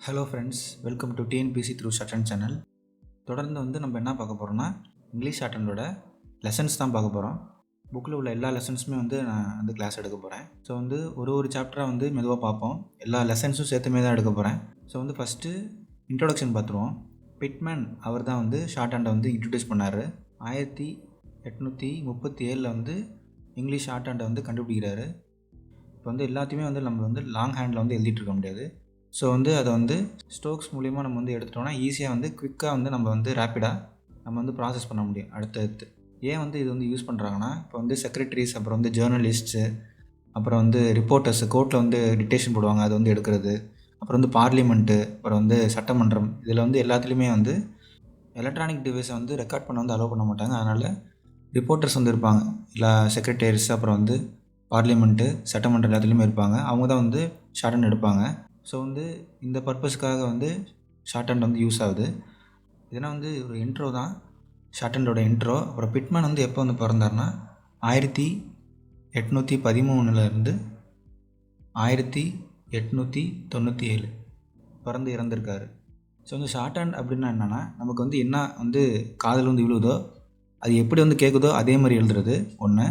Hello friends, welcome to TNPC through short channel. தொடர்ந்து நம்ம என்ன பார்க்க போகிறோம்னா, இங்கிலீஷ் ஷார்ட் லெசன்ஸ் தான் பார்க்க போகிறோம். புக்கில் உள்ள எல்லா லெசன்ஸுமே நான் கிளாஸ் எடுக்க போகிறேன். ஸோ ஒரு சாப்டராக மெதுவாக பார்ப்போம். எல்லா லெசன்ஸும் சேர்த்துமே தான் எடுக்க போகிறேன். ஸோ ஃபஸ்ட்டு இன்ட்ரோடக்ஷன் பார்த்துருவோம். பிட்மேன் அவர் தான் ஷார்ட் ஹேண்டை இன்ட்ரடியூஸ் பண்ணார். 1837 இங்கிலீஷ் ஷார்ட் ஹேண்டை கண்டுபிடிக்கிறாரு. இப்போ எல்லாத்தையுமே நம்ம லாங் ஹேண்டில் எழுதிட்டு இருக்க முடியாது. ஸோ அதை ஸ்ட்ரோக்ஸ் மூலிமா நம்ம எடுத்துட்டோம்னா ஈஸியாக குவிக்காக நம்ம ரேப்பிடாக நம்ம ப்ராசஸ் பண்ண முடியும் அடுத்தடுத்து. ஏன் இது யூஸ் பண்ணுறாங்கன்னா, இப்போ செக்ரட்டரிஸ், அப்புறம் ஜேர்னலிஸ்ட்டு, அப்புறம் ரிப்போர்ட்டர்ஸு கோர்ட்டில் டிக்டேஷன் போடுவாங்க, அது எடுக்கிறது. அப்புறம் பார்லிமெண்ட்டு, அப்புறம் சட்டமன்றம், இதில் எல்லாத்துலேயுமே எலக்ட்ரானிக் டிவைஸை ரெக்கார்ட் பண்ண அலோவ் பண்ண மாட்டாங்க. அதனால் ரிப்போர்ட்டர்ஸ் இருப்பாங்க, எல்லா செக்ரட்டரிஸ், அப்புறம் பார்லிமெண்ட்டு, சட்டமன்றம் எல்லாத்துலேயுமே இருப்பாங்க. அவங்க தான் ஷார்ட் ஹேண்ட் எடுப்பாங்க. ஸோ இந்த பர்பஸ்க்காக ஷார்ட் ஹேண்ட் யூஸ் ஆகுது. இதெல்லாம் ஒரு இன்ட்ரோ தான், ஷார்ட் ஹேண்டோட இன்ட்ரோ. அப்புறம் பிட்மேன் எப்போ பிறந்தார்னா 1813 1897 பிறந்து இறந்துருக்காரு. ஸோ ஷார்ட் ஹேண்ட் அப்படின்னா என்னென்னா, நமக்கு என்ன காதில் விழுதோ, அது எப்படி கேட்குதோ அதே மாதிரி எழுதுறது ஒன்று.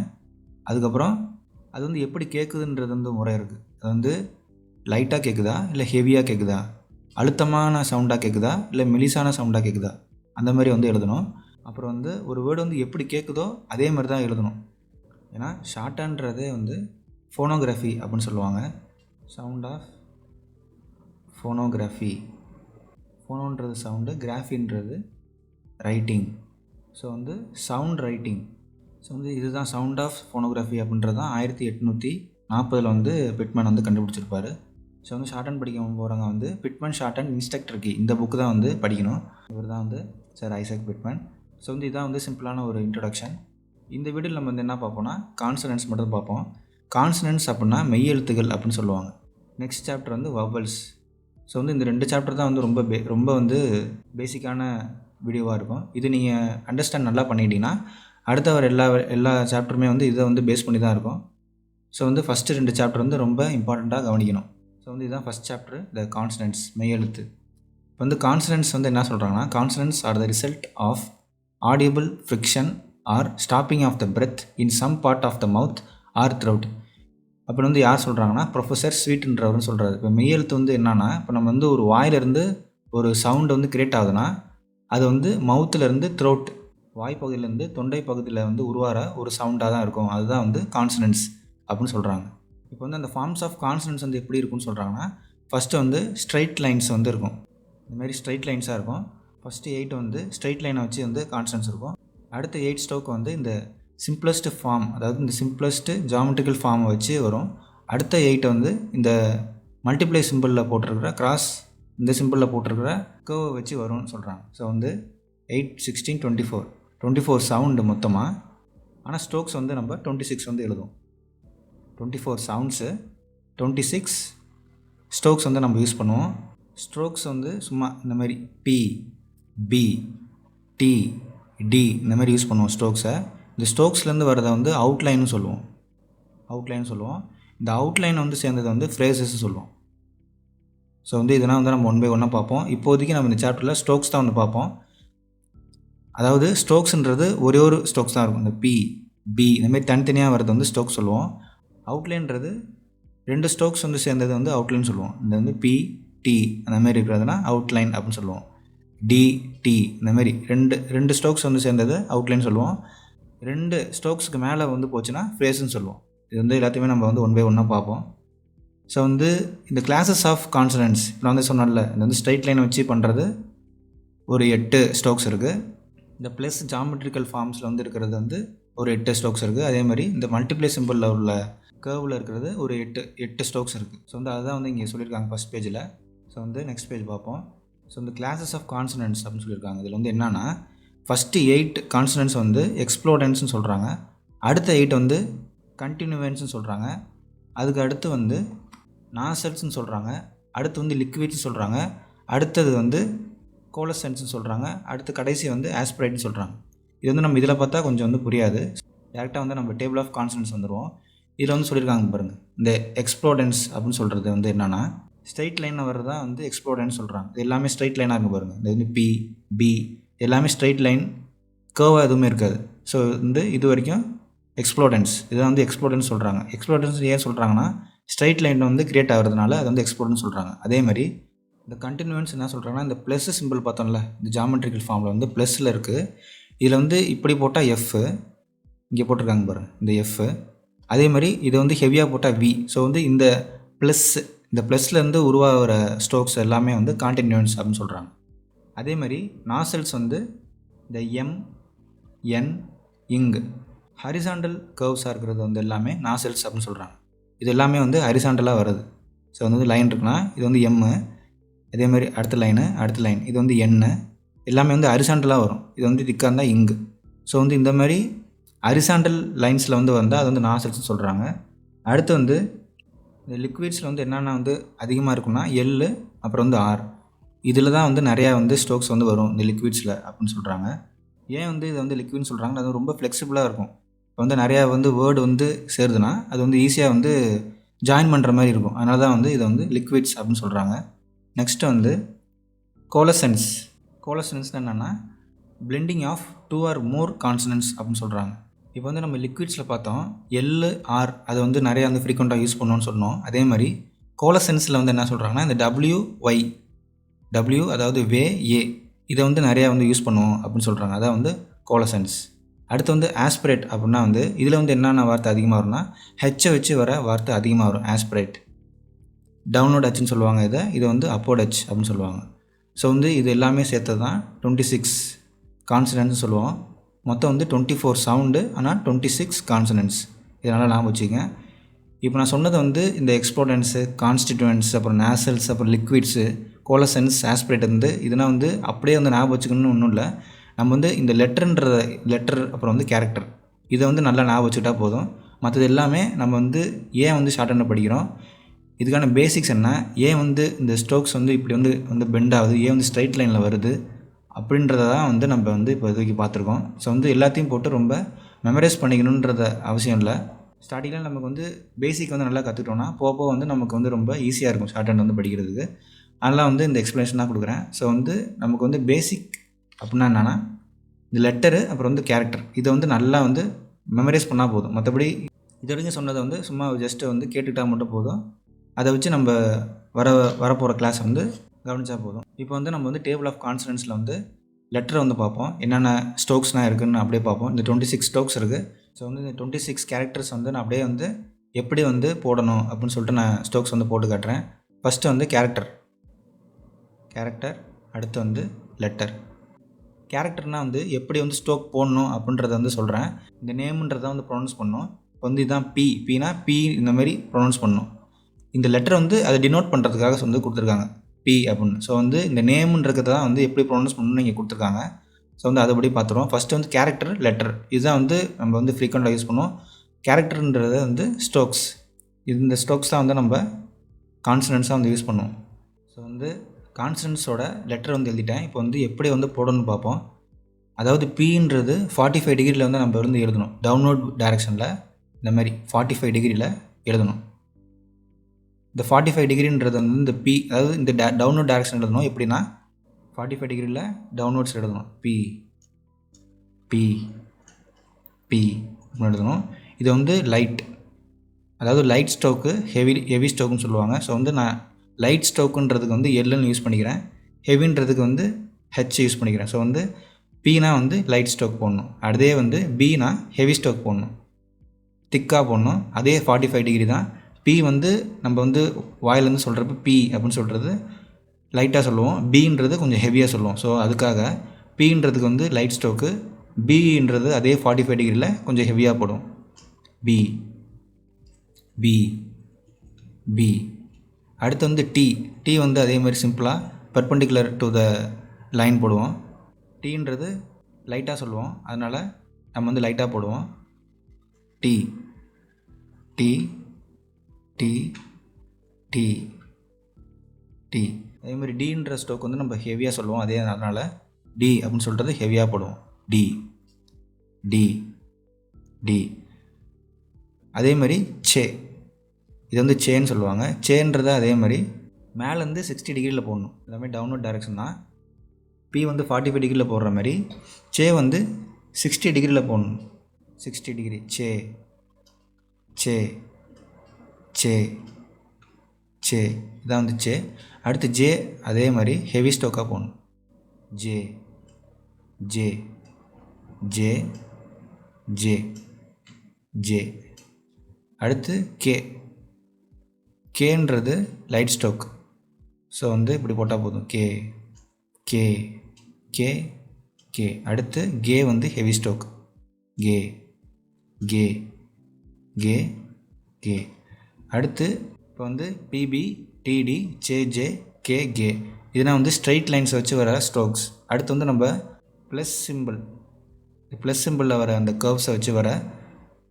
அதுக்கப்புறம் அது எப்படி கேட்குதுன்றது முறை இருக்குது. அது லைட்டாக கேட்குதா, இல்லை ஹெவியாக கேட்குதா, அழுத்தமான சவுண்டாக கேட்குதா, இல்லை மெலிசான சவுண்டாக கேட்குதா, அந்த மாதிரி எழுதணும். அப்புறம் ஒரு வேர்டு எப்படி கேட்குதோ அதே மாதிரி தான் எழுதணும். ஏன்னா ஷார்ட் ஹேண்ட்றதே ஃபோனோகிராஃபி அப்படின்னு சொல்லுவாங்க. Sound of phonography. ஃபோனோன்றது சவுண்டு, கிராஃபின்றது writing. So sound writing. So இதுதான் சவுண்ட் ஆஃப் ஃபோனோகிராஃபி அப்படின்றது தான் 1840 பிட்மேன் கண்டுபிடிச்சிருப்பார். ஸோ ஷார்ட் ஹேண்ட் படிக்க போகிறவங்க Pitman short hand instructor key, இந்த புக்கு தான் படிக்கணும். இவர் தான் சார் ஐசக் பிட்மேன். ஸோ இதான் சிம்பிளான ஒரு இன்ட்ரடக்ஷன். இந்த வீடியோவில் நம்ம என்ன பார்ப்போம்னா, கான்சனன்ட்ஸ் மட்டும் பார்ப்போம். கான்சனன்ட்ஸ் அப்படின்னா மெய்யெழுத்துகள் அப்படின்னு சொல்லுவாங்க. Next chapter vowels. ஸோ இந்த 2 சாப்டர் தான் ரொம்ப பேசிக்கான வீடியோவாக இருக்கும். இது நீங்கள் அண்டர்ஸ்டாண்ட் நல்லா பண்ணிக்கிட்டிங்கன்னா அடுத்த வர எல்லா சாப்டருமே இதை பேஸ் பண்ணி தான் இருக்கும். ஸோ ஃபஸ்ட்டு 2 சாப்டர் ரொம்ப இம்பார்ட்டண்ட்டாக கவனிக்கணும். ஸோ இதுதான் ஃபஸ்ட் சாப்டர், த கான்சனன்ட்ஸ், மெய்யெழுத்து. இப்போ கான்சனன்ட்ஸ் என்ன சொல்கிறாங்கன்னா, consonants are the result of audible friction or stopping of the breath in some part of the mouth or throat. அப்புறம் யார் சொல்கிறாங்கன்னா, ப்ரொஃபஸர் ஸ்வீட்ன்றவர்னு சொல்கிறாரு. இப்போ மெய்யெழுத்து என்னன்னா, இப்போ நம்ம ஒரு வாயிலிருந்து ஒரு சவுண்டு கிரியேட் ஆகுதுன்னா அது மவுத்துலேருந்து த்ரோட், வாய்ப்பகுதியிலேருந்து தொண்டை பகுதியில் உருவாகிற ஒரு சவுண்டாக தான் இருக்கும். அதுதான் கான்சனன்ட்ஸ் அப்படின்னு சொல்கிறாங்க. இப்போ அந்த ஃபார்ம்ஸ் ஆஃப் கான்சனன்ட்ஸ் எப்படி இருக்குன்னு சொல்கிறாங்கன்னா, ஃபஸ்ட்டு ஸ்ட்ரைட் லைன்ஸ் இருக்கும். இந்தமாதிரி ஸ்ட்ரைட் லைன்ஸாக இருக்கும். ஃபஸ்ட்டு 8 ஸ்ட்ரைட் லைனை வச்சு கான்சனன்ட்ஸ் இருக்கும். அடுத்த 8 ஸ்டோக்கு இந்த சிம்பிளஸ்ட் ஃபார்ம், அதாவது இந்த சிம்பிளஸ்ட் ஜாமெட்ரிக்கல் ஃபார்மை வச்சு வரும். அடுத்த 8 இந்த மல்டிப்ளை சிம்பிளில் போட்டிருக்கிற கிராஸ், இந்த சிம்பிளில் போட்டிருக்கிற கர்வை வச்சு வரும்னு சொல்கிறாங்க. ஸோ 8, 16, 24 சவுண்டு மொத்தமாக. ஆனால் ஸ்ட்ரோக்ஸ் நம்ம 26 எழுதும். 24 சவுண்ட்ஸு, 26 ஸ்ட்ரோக்ஸ் நம்ம யூஸ் பண்ணுவோம். ஸ்ட்ரோக்ஸ் சும்மா இந்த மாதிரி பி, பி, டி, டி இந்த மாதிரி யூஸ் பண்ணுவோம் ஸ்ட்ரோக்ஸை. இந்த ஸ்ட்ரோக்ஸ்லேருந்து வரதை அவுட்லைன்னு சொல்லுவோம். இந்த அவுட்லைன் சேர்ந்ததை ஃப்ரேசஸ் சொல்லுவோம். ஸோ இதெல்லாம் நம்ம ஒன் பை ஒன்னாக பார்ப்போம். இப்போதைக்கு நம்ம இந்த சாப்டரில் ஸ்ட்ரோக்ஸ் தான் பார்ப்போம். அதாவது ஸ்ட்ரோக்ஸ்ன்றது ஒரே ஒரு ஸ்ட்ரோக்ஸ் தான் இருக்கும். இந்த பி, பி இந்தமாதிரி தனித்தனியாக வரது ஸ்ட்ரோக்ஸ் சொல்லுவோம். அவுட்லைன்றது 2 ஸ்ட்ரோக்ஸ் சேர்ந்தது அவுட்லைன் சொல்லுவோம். இந்த பி, டி அந்த மாதிரி இருக்கிறதுனா அவுட்லைன் அப்படின்னு சொல்லுவோம். டி, டி இந்தமாரி ரெண்டு ஸ்ட்ரோக்ஸ் சேர்ந்தது அவுட்லைன் சொல்லுவோம். 2 ஸ்ட்ரோக்ஸுக்கு மேலே போச்சுன்னா ஃப்ரேஸ்ன்னு சொல்லுவோம். இது எல்லாத்தையுமே நம்ம ஒன் பை ஒன்னாக பார்ப்போம். ஸோ இந்த கிளாஸஸ் ஆஃப் கான்சனன்ட்ஸ் இப்போ நான் சொன்னேன்ல, இந்த ஸ்ட்ரைட் லைனை வச்சு பண்ணுறது ஒரு 8 ஸ்ட்ரோக்ஸ் இருக்குது. இந்த ப்ளஸ் ஜாமெட்ரிக்கல் ஃபார்ம்ஸில் இருக்கிறது ஒரு 8 ஸ்ட்ரோக்ஸ் இருக்குது. அதே மாதிரி இந்த மல்டிப்ளை சிம்பிளில் உள்ள கர்வில் இருக்கிறது ஒரு 8 ஸ்ட்ரோக்ஸ் இருக்குது. ஸோ அதுதான் இங்கே சொல்லியிருக்காங்க ஃபஸ்ட் பேஜில். ஸோ நெக்ஸ்ட் பேஜ் பார்ப்போம். ஸோ இந்த கிளாஸஸ் ஆஃப் கான்சனன்ட்ஸ் அப்படின்னு சொல்லியிருக்காங்க. இதில் என்னென்னா, ஃபஸ்ட்டு 8 கான்சனன்ட்ஸ் எக்ஸ்ப்ளோடன்ஸ்னு சொல்கிறாங்க. அடுத்த 8 கண்டினியூவன்ஸ்னு சொல்கிறாங்க. அதுக்கு அடுத்து நாசல்ஸ்ன்னு சொல்கிறாங்க. அடுத்து லிக்விட்ஸ்னு சொல்கிறாங்க. அடுத்தது கோலசன்ஸ்னு சொல்கிறாங்க. அடுத்து கடைசி ஆஸ்பிரேட்னு சொல்கிறாங்க. இது நம்ம இதில் பார்த்தா கொஞ்சம் புரியாது. டேரெக்டாக நம்ம டேபிள் ஆஃப் கான்சனன்ட்ஸ் வந்துடுவோம். இதில் சொல்லியிருக்காங்க பாருங்கள், இந்த எக்ஸ்ப்ளோடன்ஸ் அப்படின்னு சொல்கிறது என்னென்னா, ஸ்ட்ரைட் லைனில் வர்றதா வந்து எக்ஸ்ப்ளோடன்ஸ் சொல்கிறாங்க. இது எல்லாமே ஸ்ட்ரைட் லைனாக இருக்கும் பாருங்கள். இது வந்து பி, பி எல்லாமே ஸ்ட்ரைட் லைன், கர்வாக எதுவுமே இருக்காது. ஸோ வந்து இது வரைக்கும் எக்ஸ்ப்ளோடன்ஸ், இதை வந்து எக்ஸ்ப்ளோடன்ஸ் சொல்கிறாங்க. எக்ஸ்ப்ளோடன்ஸ் ஏன் சொல்கிறாங்கன்னா ஸ்ட்ரைட் லைன் வந்து கிரியேட் ஆகிறதுனால அது வந்து எக்ஸ்ப்ளோடன்ஸ் சொல்கிறாங்க. அதே மாதிரி இந்த கண்டினியூவன்ஸ் என்ன சொல்கிறாங்கன்னா, இந்த ப்ளஸ் சிம்பிள் பார்த்தோம்ல, இந்த ஜாமெட்ரிக்கல் ஃபார்மில் வந்து ப்ளஸில் இருக்குது. இதில் வந்து இப்படி போட்டால் எஃப், இங்கே போட்டிருக்காங்க பாருங்கள் இந்த எஃப். அதே மாதிரி இதை வந்து ஹெவியாக போட்டால் வி. ஸோ வந்து இந்த ப்ளஸ், இந்த ப்ளஸ்லேருந்து உருவாகிற ஸ்ட்ரோக்ஸ் எல்லாமே வந்து கான்டினியூவன்ஸ் அப்படின்னு சொல்கிறாங்க. அதே மாதிரி நாசல்ஸ் வந்து இந்த எம், என், இங்கு ஹரிசாண்டல் கர்வ்ஸாக இருக்கிறது வந்து எல்லாமே நாசல்ஸ் அப்படின்னு சொல்கிறாங்க. இது எல்லாமே வந்து ஹரிசாண்டலாக வருது. ஸோ வந்து லைன் இருக்குன்னா இது வந்து எம்மு, அதே மாதிரி அடுத்த லைனு, அடுத்த லைன் இது வந்து எண்ணு, எல்லாமே வந்து ஹரிசாண்டலாக வரும். இது வந்து திக்காக இருந்தால் இங்கு. ஸோ வந்து இந்த மாதிரி ஹரிசாண்டல் லைன்ஸில் வந்து வந்தால் அது வந்து நாசல்ஸ்னு சொல்கிறாங்க. அடுத்து வந்து இந்த லிக்விட்ஸில் வந்து என்னென்ன வந்து அதிகமாக இருக்குன்னா எல், அப்புறம் வந்து ஆர். இதில் தான் வந்து நிறையா வந்து ஸ்ட்ரோக்ஸ் வந்து வரும் இந்த லிக்விட்ஸில் அப்படின்னு சொல்கிறாங்க. ஏன் வந்து இதை வந்து லிக்விட்னு சொல்கிறாங்க, அது ரொம்ப ஃப்ளெக்சிபிளாக இருக்கும். இப்போ வந்து நிறையா வந்து வேர்டு வந்து சேருதுன்னா அது வந்து ஈஸியாக வந்து ஜாயின் பண்ணுற மாதிரி இருக்கும். அதனால தான் வந்து இதை வந்து லிக்விட்ஸ் அப்படின்னு சொல்கிறாங்க. நெக்ஸ்ட்டு வந்து கோலசன்ஸ். கோலசன்ஸ்னு என்னென்னா blending of 2 or more consonants அப்படின்னு சொல்கிறாங்க. இப்போ வந்து நம்ம லிக்விட்ஸில் பார்த்தோம் எல், ஆர் அதை வந்து நிறையா வந்து ஃப்ரீக்வெண்ட்டாக யூஸ் பண்ணோன்னு சொன்னோம். அதே மாதிரி கோலசன்ஸில் வந்து என்ன சொல்கிறாங்கன்னா இந்த டபிள்யூ, ஒய், டபிள்யூ அதாவது வே, ஏ இதை வந்து நிறையா வந்து யூஸ் பண்ணுவோம் அப்படின்னு சொல்கிறாங்க. அதான் வந்து கோலசன்ஸ். அடுத்து வந்து ஆஸ்பிரேட் அப்படின்னா வந்து இதில் வந்து என்னென்ன வார்த்தை அதிகமாக வரும்னா ஹெச்சை வச்சு வர வார்த்தை அதிகமாக வரும். ஆஸ்பிரேட், டவுன்லோட் ஹச்சுன்னு சொல்லுவாங்க. இதை வந்து அப்போட் ஹச் அப்படின்னு சொல்லுவாங்க. ஸோ வந்து இது எல்லாமே சேர்த்து தான் 26 கான்சனன்ட்ஸ் சொல்லுவோம். மொத்தம் வந்து 24 சவுண்டு, ஆனால் 26 கான்சனன்ட்ஸ். இதனால் ஞாபகம் வச்சுக்கங்க. இப்போ நான் சொன்னது வந்து இந்த எக்ஸ்ப்ளோடன்ஸு, கான்ஸ்டிடியூவன்ட்ஸ், அப்புறம் நேசல்ஸ், அப்புறம் லிக்விட்ஸு, கோலசன்ஸ், ஆஸ்பிரேட் வந்து இதெல்லாம் வந்து அப்படியே வந்து ஞாபகம் வச்சுக்கணும்னு ஒன்றும் இல்லை. நம்ம வந்து இந்த லெட்டர் அப்புறம் வந்து கேரக்டர் இதை வந்து நல்லா ஞாபகம் வச்சுக்கிட்டா போதும். மற்றது எல்லாமே நம்ம வந்து ஏன் வந்து ஷார்ட் ஹேண்டில் படிக்கிறோம், இதுக்கான பேசிக்ஸ் என்ன, ஏன் வந்து இந்த ஸ்ட்ரோக்ஸ் வந்து இப்படி வந்து பெண்ட் ஆகுது, ஏன் வந்து ஸ்ட்ரைட் லைனில் வருது அப்படின்றத தான் வந்து நம்ம வந்து இப்போ இதுக்கு பார்த்துருக்கோம். ஸோ வந்து எல்லாத்தையும் போட்டு ரொம்ப மெமரைஸ் பண்ணிக்கணுன்றத அவசியம் இல்லை. ஸ்டார்டிங்கில் நமக்கு வந்து பேசிக் வந்து நல்லா கற்றுக்கிட்டோன்னா போக வந்து நமக்கு வந்து ரொம்ப ஈஸியாக இருக்கும் ஷார்ட் ஹேண்ட் வந்து படிக்கிறதுக்கு. அதெல்லாம் வந்து இந்த எக்ஸ்ப்ளனேஷன் தான் கொடுக்குறேன். ஸோ வந்து நமக்கு வந்து பேசிக் அப்படின்னா என்னென்னா இந்த லெட்டரு அப்புறம் வந்து கேரக்டர் இதை வந்து நல்லா வந்து மெமரைஸ் பண்ணால் போதும். மற்றபடி இது வரைக்கும் சொன்னதை வந்து சும்மா ஜஸ்ட்டு வந்து கேட்டுக்கிட்டால் மட்டும் போதும். அதை வச்சு நம்ம வரப்போகிற கிளாஸ் வந்து கவனித்தா போதும். இப்போ வந்து நம்ம வந்து டேபிள் ஆஃப் கான்சனன்ட்ஸில் வந்து லெட்டரை வந்து பார்ப்போம், என்னென்ன ஸ்ட்ரோக்ஸ்லாம் இருக்குதுன்னு அப்படியே பார்ப்போம். இந்த 26 ஸ்ட்ரோக்ஸ் இருக்குது. ஸோ வந்து இந்த 26 கேரக்டர்ஸ் வந்து நான் அப்படியே வந்து எப்படி வந்து போடணும் அப்படின்னு சொல்லிட்டு நான் ஸ்ட்ரோக்ஸ் வந்து போட்டு காட்டுறேன். ஃபஸ்ட்டு வந்து கேரக்டர், அடுத்து வந்து லெட்டர். கேரக்டர்னால் வந்து எப்படி வந்து ஸ்ட்ரோக் போடணும் அப்படின்றத வந்து சொல்கிறேன். இந்த நேமுன்றதை வந்து ப்ரொனவுன்ஸ் பண்ணணும். இப்போ வந்து இதுதான் பீனா பி இந்த மாதிரி ப்ரொனவுன்ஸ் பண்ணணும். இந்த லெட்டர் வந்து அதை டினோட் பண்ணுறதுக்காக வந்து கொடுத்துருக்காங்க பி அப்படின்னு. ஸோ வந்து இந்த நேமுன்றதை தான் வந்து எப்படி ப்ரொனவுன்ஸ் பண்ணணும்னு இங்கே கொடுத்துருக்காங்க. ஸோ வந்து அதுபடி பார்த்துருவோம். ஃபஸ்ட்டு வந்து கேரக்டர், லெட்டர் இதுதான் வந்து நம்ம வந்து ஃப்ரீக்வெண்ட்டாக யூஸ் பண்ணுவோம். கேரக்டர்ன்றது வந்து ஸ்ட்ரோக்ஸ், இந்த ஸ்ட்ரோக்ஸ் தான் வந்து நம்ம கான்சனன்ட்ஸாக வந்து யூஸ் பண்ணுவோம். ஸோ வந்து கான்சனன்ட்ஸோட லெட்டர் வந்து எழுதிட்டேன். இப்போ வந்து எப்படி வந்து போடணும்னு பார்ப்போம். அதாவது பின்றது 45 டிகிரியில் வந்து நம்ம வந்து எழுதணும். டவுன்வர்ட் டைரெக்ஷனில் இந்த மாதிரி 45 டிகிரியில் எழுதணும். இந்த 45 டிகிரின்றது வந்து இந்த பி, அதாவது இந்த டவுன்வர்ட் டைரெக்ஷன் எழுதணும். எப்படின்னா 45 டிகிரியில் டவுன்வர்ட்ஸ் எழுதணும். பி பி பி அப்படின்னு எழுதணும். இது வந்து லைட், அதாவது லைட் ஸ்ட்ரோக்கு, ஹெவி ஸ்ட்ரோக்குன்னு சொல்லுவாங்க. ஸோ வந்து நான் லைட் ஸ்ட்ரோக்குன்றதுக்கு வந்து எல்லுன்னு யூஸ் பண்ணிக்கிறேன், ஹெவின்றதுக்கு வந்து ஹெச் யூஸ் பண்ணிக்கிறேன். ஸோ வந்து பீனா வந்து லைட் ஸ்ட்ரோக் போடணும், அதே வந்து பீனா ஹெவி ஸ்ட்ரோக் போடணும், திக்காக போடணும். அதே 45 டிகிரி தான். பி வந்து நம்ம வந்து வாயிலேருந்து சொல்கிறப்ப பி அப்படின்னு சொல்கிறது லைட்டாக சொல்லுவோம், பீன்றது கொஞ்சம் ஹெவியாக சொல்லுவோம். ஸோ அதுக்காக பீன்றதுக்கு வந்து லைட் ஸ்ட்ரோக்கு, பீன்றது அதே 45 டிகிரியில் கொஞ்சம் ஹெவியாக போடும். B B B. அடுத்து வந்து டி வந்து அதே மாதிரி சிம்பிளாக பர்பெண்டிகுலர் டு த லைன் போடுவோம். டீன்றது லைட்டாக சொல்லுவோம், அதனால் நம்ம வந்து லைட்டாக போடுவோம். D D D D D. அதே மாதிரி டீன்ற ஸ்ட்ரோக் வந்து நம்ம ஹெவியாக சொல்லுவோம், அதனால் டி அப்படின்னு சொல்கிறது ஹெவியாக போடுவோம். D D D. அதே மாதிரி சே, இது வந்து சேன்னு சொல்லுவாங்க. சேன்றதை அதே மாதிரி மேலேருந்து 60 டிகிரியில் போடணும். எல்லாமே டவுன்வர்ட் டைரக்ஷன் தான். பி வந்து 45 டிகிரியில் போடுற மாதிரி சே வந்து 60 டிகிரியில் போடணும். 60 டிகிரி சே சே சே சே இதான் வந்து சே. அடுத்து ஜே அதே மாதிரி ஹெவி ஸ்டோக்காக போடணும். J J J J J. அடுத்து கே. கேன்றது லைட் ஸ்டோக். ஸோ வந்து இப்படி போட்டால் போதும். K K K K. அடுத்து கே வந்து heavy stroke. K K K K. அடுத்து இப்போ வந்து BB DD JJ K K. இதெல்லாம் வந்து ஸ்ட்ரைட் லைன்ஸை வச்சு வர ஸ்ட்ரோக்ஸ். அடுத்து வந்து நம்ம ப்ளஸ் சிம்பிளில் வர அந்த கர்வ்ஸை வச்சு வர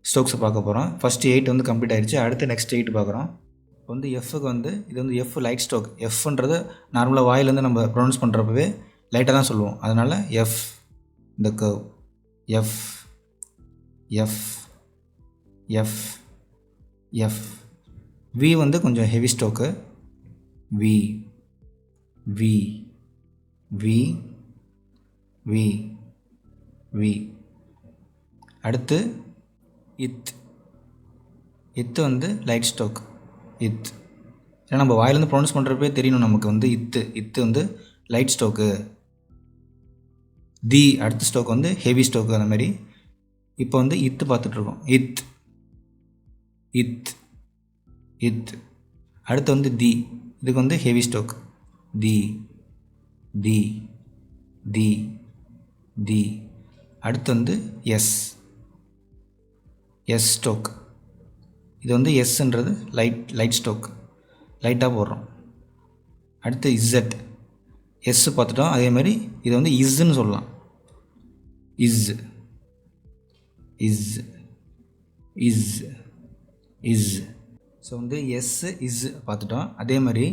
ஸ்ட்ரோக்ஸை பார்க்க போகிறோம். ஃபஸ்ட்டு 8 வந்து கம்ப்ளீட் ஆகிடுச்சு. அடுத்து நெக்ஸ்ட் 8 பார்க்குறோம். இப்போ வந்து எஃப்க்கு வந்து இது வந்து எஃப் லைட் ஸ்ட்ரோக். எஃப்ன்றது நார்மலாக வாயிலேருந்து நம்ம ப்ரொனவுன்ஸ் பண்ணுறப்பவே லைட்டாக தான் சொல்லுவோம். அதனால் எஃப் இந்த curve F F F F. V வந்து கொஞ்சம் heavy stroke. V V V V V. அடுத்து இத்து வந்து லைட் ஸ்ட்ரோக். இத் ஏன்னா நம்ம வாயிலேருந்து ப்ரொனவுன்ஸ் பண்ணுறப்பே தெரியணும் நமக்கு வந்து இத்து வந்து லைட் ஸ்ட்ரோக்கு. தி அடுத்த ஸ்ட்ரோக் வந்து ஹெவி ஸ்ட்ரோக்கு. அந்த மாதிரி இப்போ வந்து இத்து பார்த்துட்ருக்கோம். இத் இத் இத். அடுத்து வந்து தி. இதுக்கு வந்து ஹெவி ஸ்ட்ரோக். தி தி தி தி. அடுத்து வந்து எஸ் ஸ்ட்ரோக். இது வந்து எஸ்ன்றது லைட் ஸ்ட்ரோக், லைட்டாக போடுறோம். அடுத்து இஸ்ஸட். எஸ் பார்த்துட்டோம். அதே மாதிரி இது வந்து இஸ்ன்னு சொல்லலாம். Is is is is. So வந்து எஸ் இஸ் பார்த்துட்டோம். அதே மாதிரி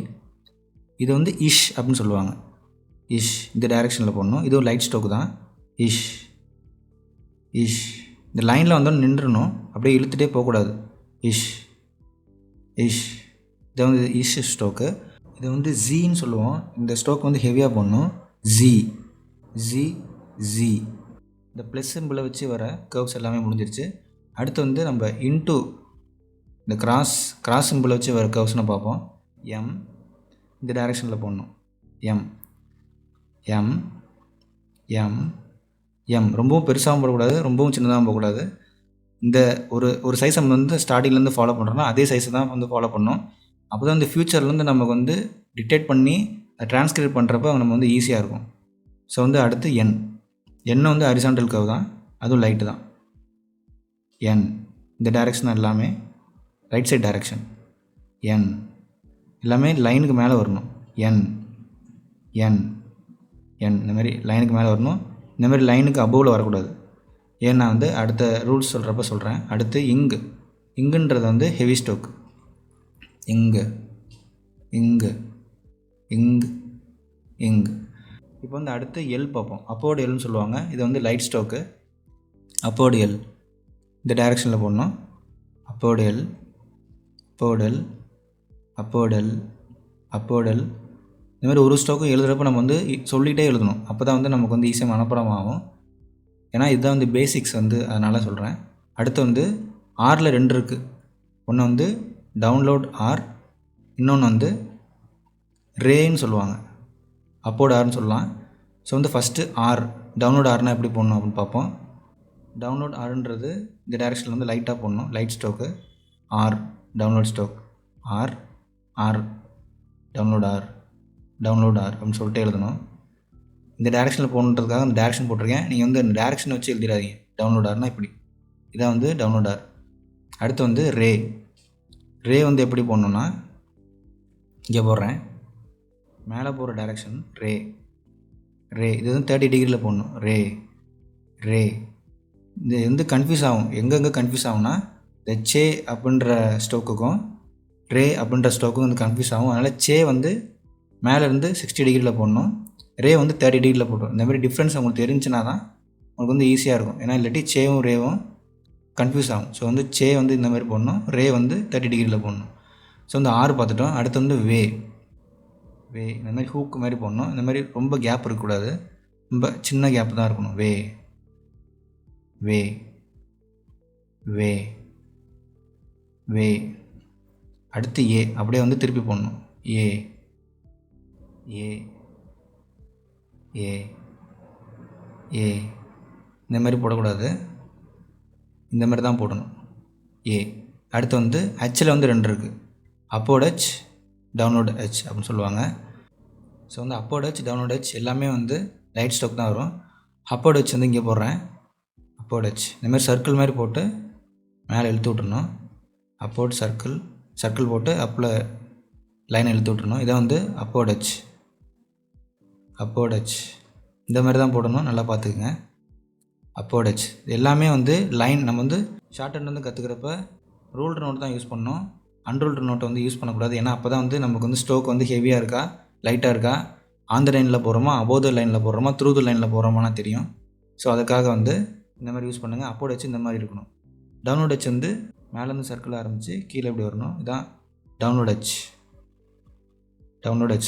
இது வந்து இஷ் அப்படின்னு சொல்லுவாங்க. இஷ் இந்த டைரெக்ஷனில் போடணும். இதுவும் லைட் ஸ்ட்ரோக் தான். இஷ் இஷ். இந்த லைனில் வந்தோன்னு நின்றுணும். அப்படியே இழுத்துகிட்டே போகக்கூடாது. இஷ் இஷ். இது வந்து இஷ் ஸ்ட்ரோக்கு. இது வந்து ஜீன்னு சொல்லுவோம். இந்த ஸ்ட்ரோக் வந்து ஹெவியாக போடணும். G G G. இந்த ப்ளஸ் சிம்பிளை வச்சு வர கர்வ்ஸ் எல்லாமே முடிஞ்சிருச்சு. அடுத்து வந்து நம்ம இன்டூ இந்த கிராஸ் சிம்பிளை வச்சு வர கர்வ்ஸ்னு பார்ப்போம். எம் இந்த டைரெக்ஷனில் போடணும். M M M M. ரொம்பவும் பெருசாகவும் போடக்கூடாது, ரொம்பவும் சின்னதாகவும் போகக்கூடாது. இந்த ஒரு சைஸ் நம்ம வந்து ஸ்டார்டிங்லேருந்து ஃபாலோ பண்ணுறோன்னா அதே சைஸை தான் வந்து ஃபாலோ பண்ணணும். அப்போ தான் இந்த ஃப்யூச்சர்லேருந்து நமக்கு வந்து டிடெக்ட் பண்ணி ட்ரான்ஸ்கிரிப்ட் பண்ணுறப்ப நம்ம வந்து ஈஸியாக இருக்கும். ஸோ வந்து அடுத்து எண்ணை வந்து ஹரிசாண்டல் கர்வ் தான், அதுவும் லைட்டு தான். என் இந்த டைரெக்ஷன் எல்லாமே ரைட் சைட் டைரெக்ஷன். என் எல்லாமே லைனுக்கு மேலே வரணும். என் என் என் இந்த மாதிரி லைனுக்கு மேலே வரணும். இந்த மாதிரி லைனுக்கு அபோவில் வரக்கூடாது. ஏன்னா வந்து அடுத்த ரூல்ஸ் சொல்கிறப்ப சொல்கிறேன். அடுத்து இங்குன்றது வந்து ஹெவி ஸ்ட்ரோக். இங்கு இங்கு இங்கு இங்கு. இப்போ வந்து அடுத்து எல் பார்ப்போம். அப்போர்டு எல்னு சொல்லுவாங்க. இது வந்து லைட் ஸ்ட்ரோக்கு. அப்போர்டு எல் இந்த டைரெக்ஷனில் போடணும். அப்போர்டு எல் அப்போர்டு எல் அப்போர்டு எல் அப்போர்டு எல். இந்த மாதிரி ஒரு ஸ்ட்ரோக்கும் எழுதுகிறப்ப நம்ம வந்து சொல்லிகிட்டே எழுதணும். அப்போ தான் வந்து நமக்கு வந்து ஈஸியாக மனப்பாடம் ஆகும். ஏன்னா இதுதான் வந்து பேசிக்ஸ் வந்து, அதனால் சொல்கிறேன். அடுத்து வந்து ஆரில் 2 இருக்குது. ஒன்று வந்து டவுன்லோட் ஆர், இன்னொன்று வந்து ரேன்னு சொல்லுவாங்க. அப்போர்டு ஆர்னு சொல்லலாம். ஸோ வந்து ஃபஸ்ட்டு ஆர் டவுன்லோட் ஆர்னால் எப்படி போடணும் அப்படின்னு பார்ப்போம். டவுன்லோட் ஆர்ன்றது இந்த டைரெக்ஷனில் வந்து லைட்டாக போடணும். Light stroke. R downward stroke. R R downward R அப்படின்னு சொல்லிட்டு எழுதணும். இந்த டைரெக்ஷனில் போகணுன்றதுக்காக அந்த டைரெக்ஷன் போட்டிருக்கேன். நீங்கள் வந்து இந்த டைரெக்ஷனை வச்சு எழுதிடாதீங்க. டவுன்லோட் ஆர்னால் இப்படி. இதான் வந்து டவுன்லோட் ஆர். அடுத்து வந்து ரே வந்து எப்படி போடணுன்னா இங்கே போடுறேன். மேலே போகிற டைரெக்ஷன் ரே இது வந்து 30 டிகிரியில் போடணும். ரே இது வந்து கன்ஃபியூஸ் ஆகும். எங்கெங்கே கன்ஃபியூஸ் ஆகும்னா இந்த சே அப்படின்ற ஸ்ட்ரோக்குக்கும் ரே அப்படின்ற ஸ்ட்ரோக்குக்கும் வந்து கன்ஃபியூஸ் ஆகும். அதனால் சே வந்து மேலேருந்து 60 டிகிரியில் போடணும். ரே வந்து 30 டிகிரியில் போட்டோம். இந்த மாதிரி டிஃப்ரென்ஸ் உங்களுக்கு தெரிஞ்சுன்னா தான் உங்களுக்கு வந்து ஈஸியாக இருக்கும். ஏன்னா இல்லாட்டி சேவும் ரேவும் கன்ஃபியூஸ் ஆகும். ஸோ வந்து சே வந்து இந்த மாதிரி போடணும். ரே வந்து 30 டிகிரியில் போடணும். ஸோ வந்து ஆறு பார்த்துட்டோம். அடுத்து வந்து வே. இந்த மாதிரி ஹூக்கு மாதிரி போடணும். இந்த மாதிரி ரொம்ப கேப் இருக்கக்கூடாது, ரொம்ப சின்ன கேப் தான் இருக்கணும். வே வே வே வே. அடுத்து ஏ அப்படியே வந்து திருப்பி போடணும். ஏ ஏ ஏ ஏ. இந்த மாதிரி போடக்கூடாது, இந்த மாதிரி தான் போடணும். ஏ. அடுத்து வந்து ஹெச்சில் வந்து 2 இருக்குது. அப்போர்ட் ஹெச், டவுன்லோட் ஹெச் அப்படின்னு சொல்லுவாங்க. ஸோ வந்து அப்போர்ட் ஹெச், டவுன்லோட் ஹெச் எல்லாமே வந்து லைட் ஸ்டோக் தான் வரும். அப்போர்ட் ஹெச் வந்து இங்கே போடுறேன். அப்போர்ட் ஹெச் இந்த மாதிரி சர்க்கிள் மாதிரி போட்டு மேலே இழுத்து விட்டுறணும். அப்போர்ட் சர்க்கிள் போட்டு அப்பில் லைனை இழுத்து விட்டுறணும். இதை வந்து அப்போர்ட் ஹெச் இந்த மாதிரி தான் போடணும். நல்லா பார்த்துக்குங்க. அப்போர்ட் ஹெச் எல்லாமே வந்து லைன். நம்ம வந்து ஷார்ட் ஹேண்ட் வந்து கற்றுக்கிறப்ப ரூல்டு நோட் தான் யூஸ் பண்ணணும். அன்ரூல்டு நோட்டை வந்து யூஸ் பண்ணக்கூடாது. ஏன்னா அப்போ தான் வந்து நமக்கு வந்து ஸ்ட்ரோக் வந்து ஹெவியாக இருக்கா, லைட்டாக இருக்கா, ஆன் த லைனில் போடுறோமா, அபோவ் த லைனில் போடுறோமா, த்ரூ த லைனில் போடுறோமானா தெரியும். ஸோ அதுக்காக வந்து இந்த மாதிரி யூஸ் பண்ணுங்கள். அப்போர்ட் ஹெச் இந்த மாதிரி இருக்கணும். டவுன்லோட் ஹெச் வந்து மேலேருந்து சர்க்கிள் ஆரம்பித்து கீழே இப்படி வரணும். இதான் டவுன்லோட் ஹெச்.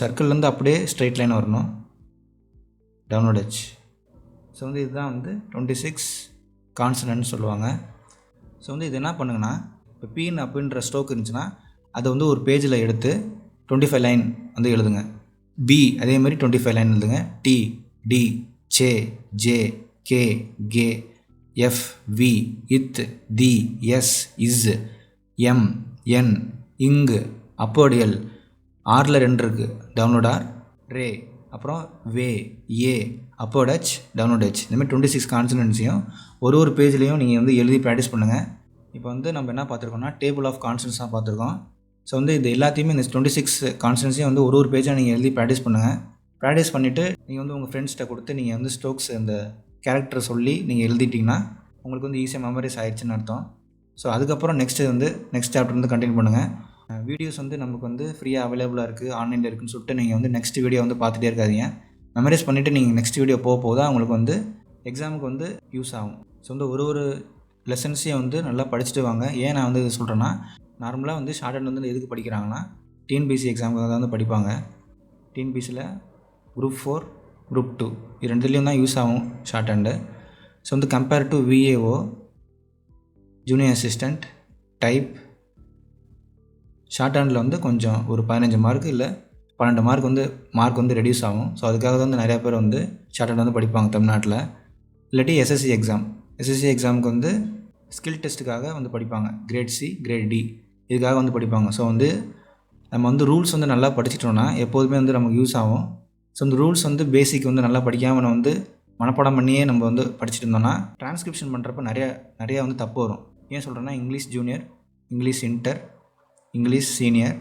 சர்க்கிள்லேருந்து அப்படியே ஸ்ட்ரைட் லைன் வரணும். Downward H. ஸோ வந்து இதுதான் வந்து 26 கான்சனன்ட்னு சொல்லுவாங்க. ஸோ வந்து இது என்ன பண்ணுங்கன்னா, இப்போ பீன் அப்படின்ற ஸ்ட்ரோக் இருந்துச்சுன்னா அதை வந்து ஒரு பேஜில் எடுத்து 25 லைன் வந்து எழுதுங்க. பி அதே மாதிரி 25 லைன் எழுதுங்க. T, D, chay, J, K, K, F, V, ith, thee, S, is, M, N, ing, upward L, ஆரில் 2 இருக்குது. டவுன்லோட் ஆர், ரே, அப்புறம் வே, ஏ, அப்போர்ட் ஹெச், டவுன்லோட் ஹெச். இந்தமாதிரி 26 கான்சனன்ட்ஸையும் ஒரு பேஜ்லேயும் நீங்கள் வந்து எழுதி ப்ராக்டிஸ் பண்ணுங்கள். இப்போ வந்து நம்ம என்ன பார்த்துருக்கோம்னா டேபிள் ஆஃப் கான்சனன்ட்ஸ் தான் பார்த்துருக்கோம். ஸோ வந்து இது எல்லாத்தையுமே இந்த 26 கான்சனன்ட்ஸையும் வந்து ஒரு பேஜாக நீங்கள் எழுதி ப்ராக்டிஸ் பண்ணுங்கள். ப்ராக்டிஸ் பண்ணிவிட்டு நீங்கள் வந்து உங்கள் ஃப்ரெண்ட்ஸ்கிட்ட கொடுத்து நீங்கள் வந்து ஸ்ட்ரோக்ஸ் இந்த கேரக்டரை சொல்லி நீங்கள் எழுதிட்டிங்கன்னா உங்களுக்கு வந்து ஈஸியாக மெமரிஸ் ஆயிடுச்சுன்னு அர்த்தம். ஸோ அதுக்கப்புறம் நெக்ஸ்ட் சாப்டர் வந்து கண்டினியூ பண்ணுங்கள். வீடியோஸ் வந்து நமக்கு வந்து ஃப்ரீயாக அவைலபிளாக இருக்குது, ஆன்லைனில் இருக்குதுன்னு சொல்லிட்டு நீங்கள் வந்து நெக்ஸ்ட் வீடியோ வந்து பார்த்துட்டே இருக்காதீங்க. மெமரைஸ் பண்ணிவிட்டு நீங்கள் நெக்ஸ்ட் வீடியோ போக தான் உங்களுக்கு வந்து எக்ஸாமுக்கு வந்து யூஸ் ஆகும். ஸோ வந்து ஒரு லெசன்ஸையும் வந்து நல்லா படிச்சுட்டு வாங்க. ஏன் நான் வந்து இது சொல்கிறேன்னா, நார்மலாக வந்து ஷார்ட் ஹேண்ட் வந்து எதுக்கு படிக்கிறாங்கன்னா டிஎன்பிசி எக்ஸாமுக்கு தான் வந்து படிப்பாங்க. டிஎன்பிசியில் குரூப் 4, குரூப் 2 இது 2லேயும் தான் யூஸ் ஆகும் ஷார்ட் ஹேண்டு. ஸோ வந்து compare to VAO, junior assistant, type, short handle வந்து கொஞ்சம் ஒரு 15 மார்க் இல்லை 12 மார்க் வந்து ரெடியூஸ் ஆகும். ஸோ அதுக்காக தான் வந்து நிறையா பேர் வந்து ஷார்ட் ஹேண்ட் வந்து படிப்பாங்க தமிழ்நாட்டில். இல்லாட்டி எஸ்எஸ்சி எக்ஸாமுக்கு வந்து ஸ்கில் டெஸ்ட்டுக்காக வந்து படிப்பாங்க. கிரேட் சி, கிரேட் டி இதுக்காக வந்து படிப்பாங்க. ஸோ வந்து நம்ம வந்து ரூல்ஸ் வந்து நல்லா படிச்சிட்டோன்னா எப்போதுமே வந்து நமக்கு யூஸ் ஆகும். ஸோ இந்த ரூல்ஸ் வந்து பேசிக் வந்து நல்லா படிக்காமல் நம்ம வந்து மனப்பாடம் பண்ணியே நம்ம வந்து படிச்சுட்டு இருந்தோம்னா டிரான்ஸ்கிரிப்ஷன் பண்ணுறப்ப நிறையா வந்து தப்பு வரும். ஏன் சொல்கிறேன்னா English junior, English inter, English senior,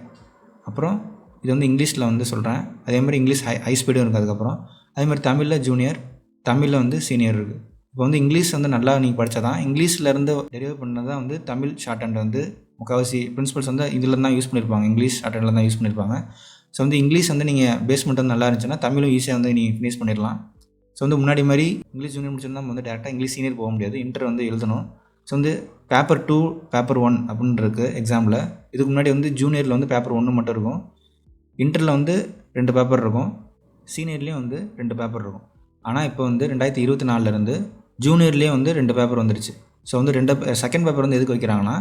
அப்புறம் இது வந்து இங்கிலீஷில் வந்து சொல்கிறேன். அதேமாதிரி இங்கிலீஷ் ஹை ஸ்பீடும் இருக்குது. அதுக்கப்புறம் அதேமாதிரி தமிழில் ஜூனியர், தமிழில் வந்து சீனியர் இருக்குது. இப்போ வந்து இங்கிலீஷ் வந்து நல்லா நீங்கள் படித்தா தான் இங்கிலீஷ்லேருந்து டெரிவ் பண்ணது தான் வந்து தமிழ் ஷார்ட் ஹேண்ட் வந்து முக்கால்வாசி பிரின்சிபல்ஸ் வந்து இதில் தான் யூஸ் பண்ணியிருப்பாங்க. இங்கிலீஷ் ஷார்ட் ஹேண்டில் தான் யூஸ் பண்ணியிருப்பாங்க. ஸோ வந்து இங்கிலீஷ் வந்து நீங்கள் பேஸ்மெண்ட் வந்து நல்லா இருந்துச்சுன்னா தமிழும் ஈஸியாக வந்து நீங்கள் ஃபினிஷ் பண்ணிடலாம். ஸோ வந்து முன்னாடி மாதிரி இங்கிலீஷ் ஜூனியர் முடிச்சிருந்தா நம்ம வந்து டேரெக்டாக இங்கிலீஷ் சீனியர் போக முடியாது, இன்டர் வந்து எழுதணும். ஸோ வந்து பேப்பர் 2, பேப்பர் 1 அப்படின்னு இருக்குது எக்ஸாமில். இதுக்கு முன்னாடி வந்து ஜூனியரில் வந்து பேப்பர் 1 மட்டும் இருக்கும், இன்டரில் வந்து 2 பேப்பர் இருக்கும், சீனியர்லேயும் வந்து 2 பேப்பர் இருக்கும். ஆனால் இப்போ வந்து 2024 ஜூனியர்லேயே வந்து 2 பேப்பர் வந்துருச்சு. ஸோ வந்து செகண்ட் பேப்பர் வந்து எதுக்கு வைக்கிறாங்கன்னா,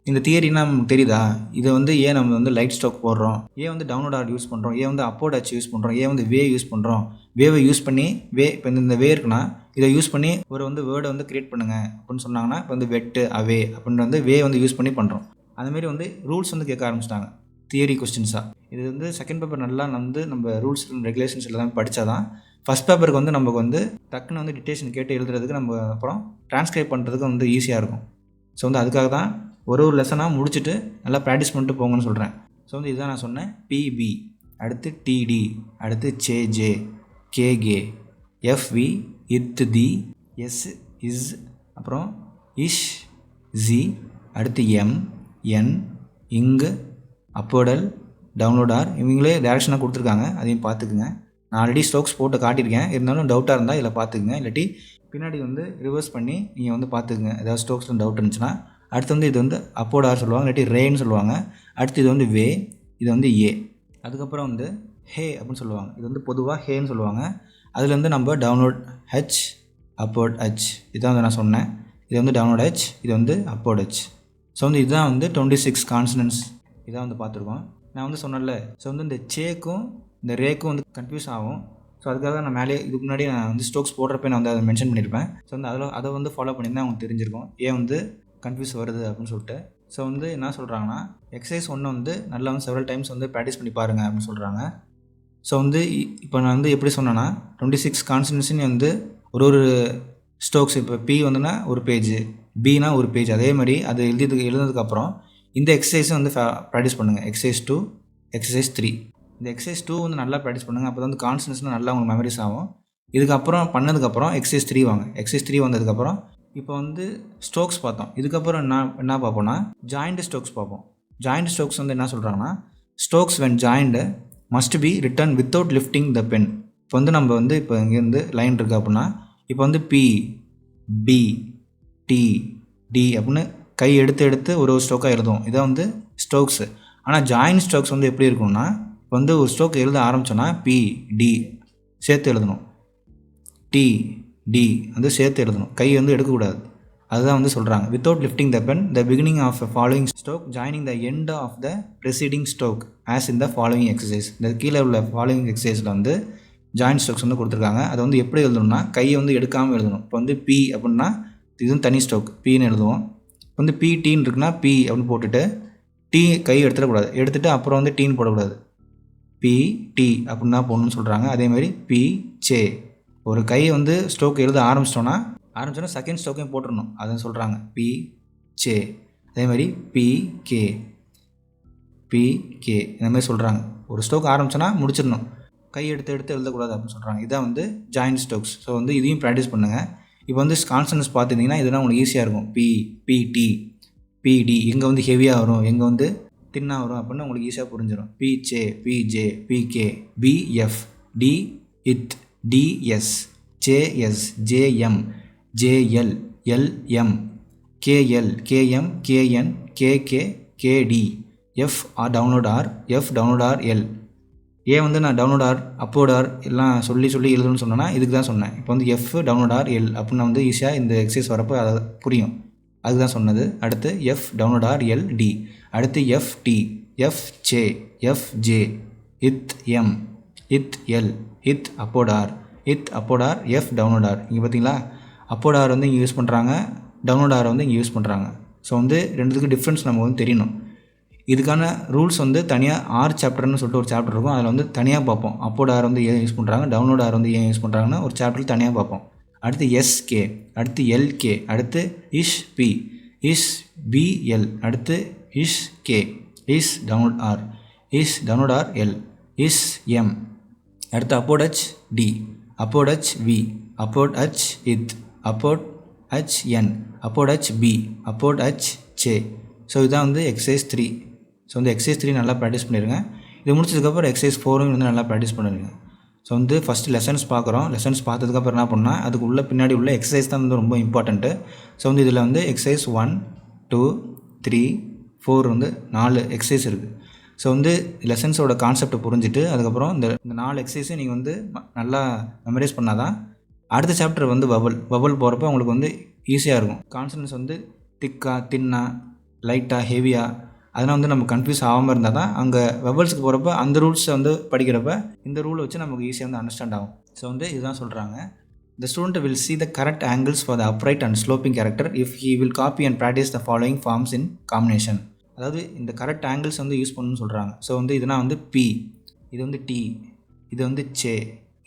இந்த தியரினா நமக்கு தெரியுதா, இதை வந்து ஏன் நம்ம வந்து லைட் ஸ்டோக் போடுறோம், ஏன் வந்து டவுன்லோட் ஆர்ட் யூஸ் பண்ணுறோம், ஏன் வந்து அப்போர்ட் ஹெச் யூஸ் பண்ணுறோம், ஏன் வந்து வே யூஸ் பண்ணுறோம், வேவை யூஸ் பண்ணி இப்போ இந்த வே இருக்குன்னா இதை யூஸ் பண்ணி ஒரு வந்து வேர்டை வந்து க்ரியேட் பண்ணுங்கள் அப்படின்னு சொன்னாங்கன்னா இப்போ வந்து வெட்டு, அவே அப்படின்ற வந்து வே வந்து யூஸ் பண்ணி பண்ணுறோம். அதுமாரி வந்து ரூல்ஸ் வந்து கேட்க ஆரம்பிச்சிட்டாங்க தியரி கொஸ்டின்ஸாக. இது வந்து செகண்ட் பேப்பர் நல்லா வந்து நம்ம ரூல்ஸ் அண்ட் ரெகுலேஷன்ஸ் எல்லாமே படித்தா தான் ஃபஸ்ட் பேப்பருக்கு வந்து நமக்கு வந்து டக்குன்னு வந்து டிக்டேஷன் கேட்டு எழுதுறதுக்கு நம்ம அப்புறம் ட்ரான்ஸ்கிரைப் பண்ணுறதுக்கு வந்து ஈஸியாக இருக்கும். ஸோ வந்து அதுக்காக தான் ஒரு லெசனாக முடிச்சுட்டு நல்லா ப்ராக்டிஸ் பண்ணிட்டு போங்கன்னு சொல்கிறேன். ஸோ வந்து இதுதான் நான் சொன்னேன். பிபி, அடுத்து டிடி, அடுத்து ஜே, கேகே, எஃப்வி, இத், தி, எஸ், இஸ், அப்புறம் இஷ், ஜி, அடுத்து எம், என், இங்கு, அப்போடல், டவுன்லோட் ஆர் இவங்களே டேரெக்ஷனாக கொடுத்துருக்காங்க, அதையும் பார்த்துக்குங்க. நான் ஆல்ரெடி ஸ்ட்ரோக்ஸ் போட்டு காட்டியிருக்கேன், இருந்தாலும் டவுட்டாக இருந்தால் இதில் பார்த்துக்குங்க. இல்லாட்டி பின்னாடி வந்து ரிவர்ஸ் பண்ணி நீங்கள் வந்து பார்த்துக்குங்க ஏதாவது ஸ்ட்ரோக்ஸில் டவுட் இருந்துச்சுன்னா. அடுத்து வந்து இது வந்து அப்போர்ட் ஆர் சொல்லுவாங்க, இல்லாட்டி ரேன்னு சொல்லுவாங்க. அடுத்து இது வந்து வே, இது வந்து ஏ. அதுக்கப்புறம் வந்து ஹே அப்படின்னு சொல்லுவாங்க. இது வந்து பொதுவாக ஹேன்னு சொல்லுவாங்க. அதுலேருந்து நம்ம டவுன்லோட் ஹெச், அப்போர்ட் ஹெச், இதான் வந்து நான் சொன்னேன். இது வந்து டவுன்லோட் ஹெச், இது வந்து அப்போர்ட் ஹெச். ஸோ வந்து இதுதான் வந்து 26 கான்சனன்ட்ஸ் இதான் வந்து பார்த்துருக்கோம். நான் வந்து சொன்னேன்ல, ஸோ வந்து இந்த சேக்கும் இந்த ரேக்கும் வந்து கன்ஃபியூஸ் ஆகும். ஸோ அதுக்காக நான் மேலே இதுக்கு முன்னாடி நான் வந்து ஸ்ட்ரோக்ஸ் போடுறப்ப நான் வந்து அதை மென்ஷன் பண்ணியிருப்பேன். ஸோ வந்து அதை வந்து ஃபாலோ பண்ணியிருந்தா அவங்களுக்கு தெரிஞ்சிருக்கும் ஏன் வந்து கன்ஃபியூஸ் வருது அப்படின்னு சொல்லிட்டு. ஸோ வந்து என்ன சொல்கிறாங்கன்னா, எக்ஸசைஸ் 1 வந்து நல்லா வந்து செவரல் டைம்ஸ் வந்து ப்ராக்டிஸ் பண்ணி பாருங்கள் அப்படின்னு சொல்கிறாங்க. ஸோ வந்து இப்போ நான் வந்து எப்படி சொன்னேன்னா 26 கான்ஸ்டன்ட்ஸ்னு வந்து ஒரு ஸ்ட்ரோக்ஸ், இப்போ பி வந்துன்னா ஒரு பேஜ், பினா ஒரு பேஜ், அதே மாதிரி அது எழுதுனதுக்கப்புறம் இந்த எக்ஸசைஸை வந்து ப்ராக்டிஸ் பண்ணுங்கள். Exercise 2, exercise 3. இந்த எக்ஸசைஸ் 2 வந்து நல்லா ப்ராக்டிஸ் பண்ணுங்கள். அப்போ வந்து கான்ஸ்டன்ட்ஸ்னால் நல்லா உங்களுக்கு மெமரிஸ் ஆகும். இதுக்கப்புறம் பண்ணதுக்கப்புறம் எக்ஸசைஸ் 3 வாங்க. எக்ஸசைஸ் 3 வந்ததுக்கப்புறம் இப்போ வந்து ஸ்ட்ரோக்ஸ் பார்த்தோம். இதுக்கப்புறம் என்ன பார்ப்போம்னா ஜாயிண்ட் ஸ்ட்ரோக்ஸ் பார்ப்போம். ஜாயிண்ட் ஸ்ட்ரோக்ஸ் வந்து என்ன சொல்கிறாங்கன்னா, strokes when joint must be written without lifting the pen. இப்போ வந்து நம்ம வந்து இப்போ இங்கேருந்து லைன் இருக்குது அப்படின்னா, இப்போ வந்து பி, பி, டி, டி அப்படின்னு கை எடுத்து ஒரு ஸ்ட்ரோக்காக எழுதுவோம். இதான் வந்து ஸ்ட்ரோக்ஸு. ஆனால் ஜாயிண்ட் ஸ்ட்ரோக்ஸ் வந்து எப்படி இருக்கும்னா, இப்போ வந்து ஒரு ஸ்ட்ரோக் எழுத ஆரம்பித்தோன்னா பி, டி சேர்த்து எழுதணும், டி, டி வந்து சேர்த்து எழுதணும், கை வந்து எடுக்கக்கூடாது. அதுதான் வந்து சொல்கிறாங்க. Without lifting the pen, the beginning of a following stroke joining the end of the preceding stroke as in the following exercise. இந்த கீழே உள்ள ஃபாலோயிங் எக்ஸசைஸில் வந்து ஜாயிண்ட் ஸ்ட்ரோக்ஸ் வந்து கொடுத்துருக்காங்க. அதை வந்து எப்படி எழுதணும்னா கையை வந்து எடுக்காமல் எழுதணும். இப்போ வந்து பி அப்படின்னா இது வந்து தனி ஸ்ட்ரோக், பின்னு எழுதுவோம். இப்போ வந்து பி டீன்னு இருக்குன்னா பி அப்படின்னு போட்டுட்டு டி கை எடுத்துடக்கூடாது, எடுத்துகிட்டு அப்புறம் வந்து டீன்னு போடக்கூடாது, பி டி அப்படின்னு தான் போடணும்னு சொல்கிறாங்க. அதேமாதிரி பி சே, ஒரு கை வந்து ஸ்ட்ரோக் எழுத ஆரம்பிச்சிட்டோன்னா செகண்ட் ஸ்ட்ரோக்கையும் போட்டுடணும், அதுன்னு சொல்கிறாங்க. பி சே. அதேமாதிரி பி கே, பி கே இந்த மாதிரி சொல்கிறாங்க. ஒரு ஸ்ட்ரோக் ஆரம்பிச்சோன்னா முடிச்சிடணும், கை எடுத்து எழுதக்கூடாது அப்படின்னு சொல்கிறாங்க. இதான் வந்து ஜாயிண்ட் ஸ்ட்ரோக்ஸ். ஸோ வந்து இதையும் ப்ராக்டிஸ் பண்ணுங்கள். இப்போ வந்து கான்சனன்ட்ஸ் பார்த்துட்டிங்கன்னா இதெல்லாம் உங்களுக்கு ஈஸியாக இருக்கும். பி, பிடி, பிடி எங்கே வந்து ஹெவியாக வரும், எங்கே வந்து தின்னாக வரும் அப்படின்னு உங்களுக்கு ஈஸியாக புரிஞ்சிடும். BC, BJ, BK, BF, D இத், DS, JS, JM, JL, LM, KL, KM, KN, KK, KD, F downward R, F downward R, L. ஏன் வந்து நான் டவுன்லோட் ஆர், அப்போட் ஆர் எல்லாம் சொல்லி எழுதணும்னு சொன்னேன்னா இதுக்கு தான் சொன்னேன். இப்போ வந்து எஃப் டவுன்லோட் ஆர், எல் அப்படின்னு வந்து ஈஸியாக இந்த எக்ஸசைஸ் வரப்போ அதை புரியும், அதுக்கு தான் சொன்னது. அடுத்து F downward R, L D. அடுத்து F D, F J, F J, இத் எம், இத் எல், இத் அப்போட் ஆர், இத் upward R, F downward R. இங்கே பார்த்தீங்களா, அப்போட் ஆர் வந்து இங்கே யூஸ் பண்ணுறாங்க, டவுன்லோட் ஆர் வந்து இங்கே யூஸ் பண்ணுறாங்க. ஸோ வந்து ரெண்டுத்துக்கு டிஃப்ரென்ஸ் நம்ம வந்து தெரியணும். இதுக்கான ரூல்ஸ் வந்து தனியாக ஆர் சாப்டர்னு சொல்லிட்டு ஒரு சாப்டர் இருக்கும், அதில் வந்து தனியாக பார்ப்போம். அப்போட் ஆர் வந்து ஏன் யூஸ் பண்ணுறாங்க, டவுன்லோட் ஆர் வந்து ஏன் யூஸ் பண்ணுறாங்கன்னா ஒரு சாப்டரில் தனியாக பார்ப்போம். அடுத்து எஸ்கே, அடுத்து எல்கே, அடுத்து இஷ் பி, இஷ் பிஎல், அடுத்து இஷ் கே, இஷ் டவுன்லோட் ஆர், இஷ் டவுன்லோட் ஆர் எல், இஷ் எம். அடுத்து upward H D, upward H V, upward H இத், upward H N, upward H B, upward H C. So இதுதான் வந்து எக்ஸசைஸ் 3. ஸோ வந்து எக்ஸசைஸ் 3 நல்லா ப்ராக்டிஸ் பண்ணிடுங்க. இது முடிச்சதுக்கப்புறம் எக்ஸசைஸ் 4 வந்து நல்லா ப்ராக்டிஸ் பண்ணிடுங்க. ஸோ வந்து ஃபஸ்ட்டு லெசன்ஸ் பார்க்குறோம். லெசன்ஸ் பார்த்ததுக்கப்புறம் என்ன பண்ணால் அதுக்கு உள்ள பின்னாடி உள்ள எக்ஸசைஸ் தான் வந்து ரொம்ப இம்பார்ட்டண்ட்டு. ஸோ வந்து இதில் வந்து எக்ஸசைஸ் 1, 2, 3, 4 வந்து 4 எக்ஸசைஸ் இருக்குது. ஸோ வந்து லெசன்ஸோட கான்செப்டை புரிஞ்சுட்டு அதுக்கப்புறம் இந்த 4 எக்ஸசைஸையும் நீங்கள் வந்து நல்லா மெமரைஸ் பண்ணால் தான் அடுத்த சாப்டர் வந்து வவல் போகிறப்ப உங்களுக்கு வந்து ஈஸியாக இருக்கும். கான்சனன்ட்ஸ் வந்து திக்காக, தின்னா, லைட்டாக, ஹெவியாக, அதனால் வந்து நம்ம கன்ஃபியூஸ் ஆகாமல் இருந்தால் தான் அங்கே வெவல்ஸுக்கு போகிறப்ப அந்த ரூல்ஸை வந்து படிக்கிறப்ப இந்த ரூலை வச்சு நமக்கு ஈஸியாக வந்து அண்டர்ஸ்டாண்ட் ஆகும். ஸோ வந்து இதுதான் சொல்கிறாங்க. The student will see the correct angles for the upright and sloping character if he will copy and practice the following forms in combination. அதாவது இந்த கரெக்ட் ஆங்கிள்ஸ் வந்து யூஸ் பண்ணணும்னு சொல்கிறாங்க. ஸோ வந்து இதுனா வந்து பி, இது வந்து டி, இது வந்து சே,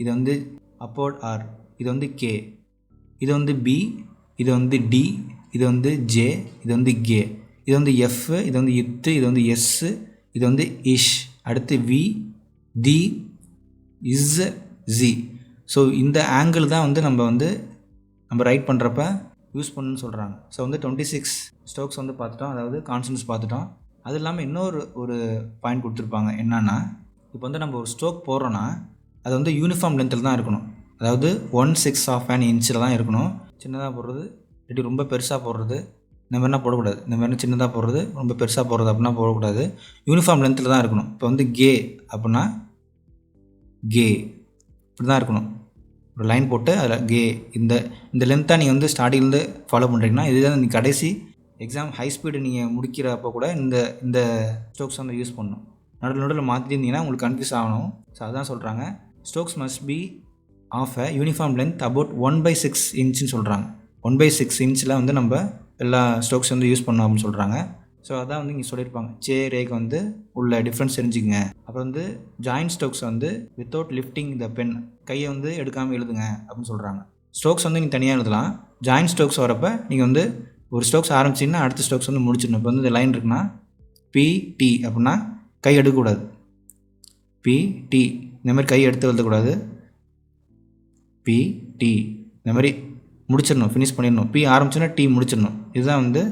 இது வந்து அப்போட் ஆர், இது வந்து கே, இது வந்து பி, இது வந்து டி, இது வந்து ஜே, இது வந்து கே, இது வந்து எஃப், இது வந்து இத்து, இது வந்து எஸ், இது வந்து இஷ், அடுத்து V, thee, is, G. So இந்த ஆங்கிள் தான் வந்து நம்ம ரைட் பண்ணுறப்ப யூஸ் பண்ணணும்னு சொல்கிறாங்க. ஸோ வந்து 26 ஸ்ட்ரோக்ஸ் வந்து பார்த்துட்டோம், அதாவது கான்சனன்ட்ஸ் பார்த்துட்டோம். அது இல்லாமல் இன்னொரு பாயிண்ட் கொடுத்துருப்பாங்க. என்னென்னா, இப்போ வந்து நம்ம ஒரு ஸ்ட்ரோக் போடுறோன்னா அது வந்து யூனிஃபார்ம் லென்த்தில் தான் இருக்கணும். அதாவது 1/6 இன்ச்சில் தான் இருக்கணும். சின்னதாக போடுறது இல்லாட்டி ரொம்ப பெருசாக போடுறது இந்த மாதிரினா போடக்கூடாது. இந்த மாதிரி சின்னதாக போடுறது ரொம்ப பெருசாக போடுறது அப்படின்னா போடக்கூடாது. யூனிஃபார்ம் லென்த்தில் தான் இருக்கணும். இப்போ வந்து கே அப்படின்னா கே இப்படி தான் இருக்கணும். ஒரு லைன் போட்டு அதில் கே இந்த லென்த்தாக நீங்கள் வந்து ஸ்டார்டிங்லேருந்து ஃபாலோ பண்ணுறீங்கன்னா இதுதான் நீங்கள் கடைசி எக்ஸாம் ஹை ஸ்பீடு நீங்கள் முடிக்கிறப்போ கூட இந்த ஸ்ட்ரோக்ஸ் வந்து யூஸ் பண்ணணும். நடுவில் மாற்றிருந்தீங்கன்னா உங்களுக்கு கன்ஃபியூஸ் ஆகணும். ஸோ அதுதான் சொல்கிறாங்க. Strokes must be of a uniform length about 1/6 இன்ச்சுன்னு சொல்கிறாங்க. 1/6 இன்ச்சில் வந்து நம்ம எல்லா ஸ்ட்ரோக்ஸ் வந்து யூஸ் பண்ணோம் அப்படின்னு சொல்கிறாங்க. ஸோ அதான் வந்து இங்கே சொல்லியிருப்பாங்க. ரேக்கு வந்து உள்ள டிஃப்ரென்ஸ் தெரிஞ்சுக்கங்க. அப்புறம் வந்து ஜாயின்ட் ஸ்ட்ரோக்ஸ் வந்து வித்தவுட் லிஃப்டிங் த பென், கையை வந்து எடுக்காமல் எழுதுங்க அப்படின்னு சொல்கிறாங்க. ஸ்ட்ரோக்ஸ் வந்து நீங்கள் தனியாக எழுதலாம். ஜாயின்ட் ஸ்ட்ரோக்ஸ் வரப்போ நீங்கள் வந்து ஒரு ஸ்ட்ரோக்ஸ் ஆரம்பிச்சிங்கன்னா அடுத்த ஸ்ட்ரோக்ஸ் வந்து முடிச்சிடணும். இப்போ வந்து இந்த லைன் இருக்குன்னா பிடி அப்படின்னா கை எடுக்கக்கூடாது. பிடி இந்த மாதிரி கை எடுத்து எழுதக்கூடாது. பிடி இந்த மாதிரி முடிச்சிடணும், ஃபினிஷ் பண்ணிடணும். பி ஆரம்பிச்சுன்னா டி முடிச்சிடணும். இதுதான் வந்து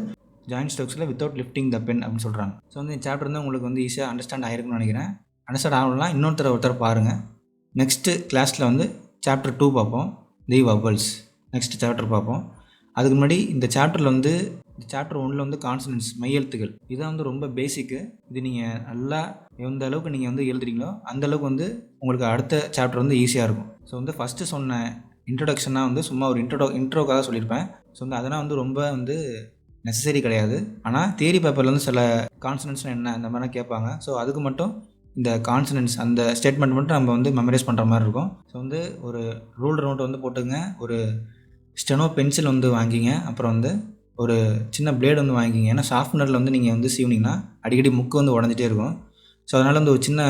ஜாயின்ட் ஸ்ட்ரோக்ஸில் வித்தவுட் லிஃப்டிங் த பென் அப்படின்னு சொல்கிறாங்க. ஸோ வந்து இந்த சாப்டர் வந்து உங்களுக்கு வந்து ஈஸியாக அண்டர்ஸ்டாண்ட் ஆகிருக்குன்னு நினைக்கிறேன். அண்டர்ஸ்டாண்ட் ஆகலாம் ஒருத்தர் பாருங்கள். நெக்ஸ்ட்டு கிளாஸில் வந்து சாப்டர் 2 பார்ப்போம், தி வவல்ஸ். நெக்ஸ்ட் சாப்டர் பார்ப்போம். அதுக்கு முன்னாடி இந்த சாப்டரில் வந்து சாப்டர் 1ல் வந்து கான்சனன்ட்ஸ், மெய்யெழுத்துக்கள். இதுதான் வந்து ரொம்ப பேசிக்கு. இது நீங்கள் நல்லா எந்த அளவுக்கு நீங்கள் வந்து எழுதுறீங்களோ அந்தளவுக்கு வந்து உங்களுக்கு அடுத்த சாப்டர் வந்து ஈஸியாக இருக்கும். ஸோ வந்து ஃபஸ்ட்டு சொன்ன இன்ட்ரொடக்ஷனாக வந்து சும்மா ஒரு இன்ட்ரோக்காக சொல்லியிருப்பேன். ஸோ வந்து அதெல்லாம் வந்து ரொம்ப வந்து நெசசரி கிடையாது. ஆனால் தியரி பேப்பரில் வந்து சில கான்சனன்ட்ஸ்னால் என்ன அந்த மாதிரிலாம் கேட்பாங்க. ஸோ அதுக்கு மட்டும் இந்த கான்சனன்ட்ஸ் அந்த ஸ்டேட்மெண்ட் மட்டும் நம்ம வந்து மெமரைஸ் பண்ணுற மாதிரி இருக்கும். ஸோ வந்து ஒரு ரூல் நோட் வந்து போட்டுங்க, ஒரு ஸ்டெனோ பென்சில் வந்து வாங்கிங்க, அப்புறம் வந்து ஒரு சின்ன பிளேடு வந்து வாங்கிக்கிங்க. ஏன்னா ஷார்ப்னரில் வந்து நீங்கள் வந்து சீவினிங்கன்னா அடிக்கடி முக்கு வந்து உடஞ்சிட்டே இருக்கும். ஸோ அதனால் வந்து ஒரு சின்ன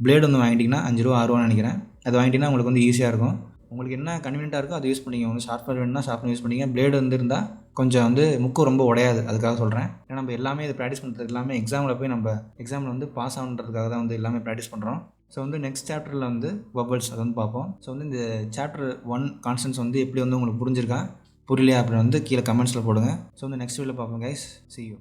பிளேடு வந்து வாங்கிட்டிங்கன்னா 5 ரூபா 6 ரூபான்னு நினைக்கிறேன். அது வாங்கிட்டிங்கன்னா உங்களுக்கு வந்து ஈஸியாக இருக்கும். உங்களுக்கு என்ன கன்வீனியண்ட்டாக இருக்கோ அதை யூஸ் பண்ணிங்க. வந்து ஷார்ப்னர் வேணும்னா ஷார்ப்னர் யூஸ் பண்ணிங்க. பிளேடு வந்து இருந்தால் கொஞ்சம் வந்து முக்கு ரொம்ப உடையாது, அதுக்காக சொல்கிறேன். ஏன்னா நம்ம எல்லாமே இதை ப்ராக்டிஸ் பண்ணுறது எல்லாமே எக்ஸாமில் போய் நம்ம எக்ஸாமில் வந்து பாஸ் ஆகுன்றதுக்காக தான் வந்து எல்லாமே ப்ராக்டிஸ் பண்ணுறோம். ஸோ வந்து நெக்ஸ்ட் சாப்டரில் வந்து வவல்ஸ் அதை வந்து பார்ப்போம். ஸோ வந்து இந்த சாப்டர் 1 கான்செப்ட்ஸ் வந்து எப்படி வந்து உங்களுக்கு புரிஞ்சிருக்கா புரியலையா அப்படின்னு வந்து கீழே கமெண்ட்ஸில் போடுங்க. ஸோ வந்து நெக்ஸ்ட் வீடியோவில் பார்ப்போம் கைஸ். see you.